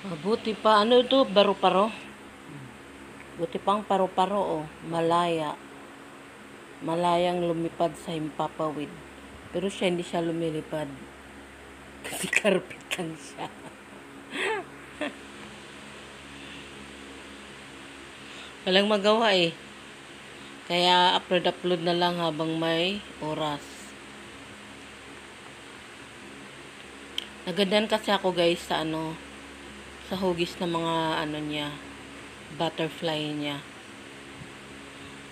Buti pa, ano ito, baro-paro. Buti pang paro-paro, oh. Malaya. Malayang lumipad sa himpapawid. Pero siya, hindi siya lumilipad. Kasi karpet lang siya. Walang magawa eh. Kaya upload na lang habang may oras. Nagandahan kasi ako guys sa sa hugis ng mga niya, butterfly niya.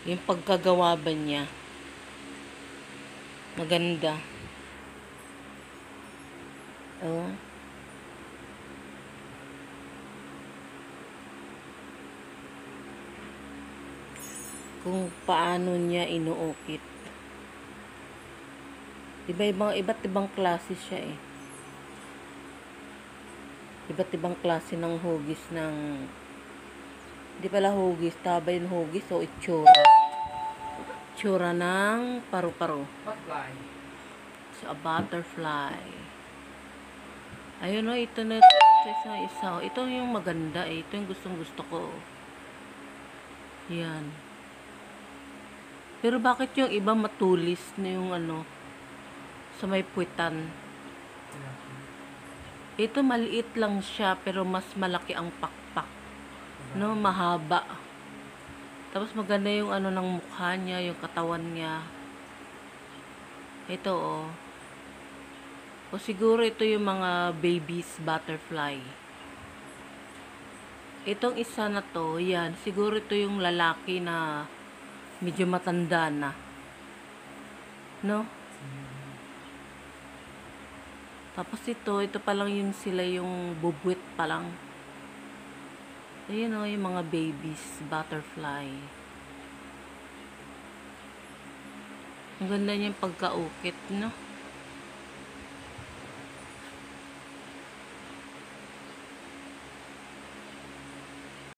Yung pagkagawa ba niya. Maganda. Oh. Kung paano niya inuukit. Diba iba't ibang klase siya eh. Iba't ibang klase ng hugis ng di pala hugis, taba yung hugis o itsura. Itsura ng paru-paro. Butterfly. So, a butterfly. Ayun o, ito na isa. Ito yung maganda eh. Ito yung gustong-gusto ko. Yan. Pero bakit yung iba matulis na yung sa may puwitan? Ito maliit lang siya pero mas malaki ang pakpak. No, mahaba. Tapos maganda yung ng mukha niya, yung katawan niya. Ito oh. O siguro ito yung mga babies butterfly. Itong isa na to, yan, siguro ito yung lalaki na medyo matanda na. No? Tapos ito pa lang yung sila yung bubwit pa lang. Ayun o, yung mga babies butterfly. Ang ganda niya yung pagkaukit, no?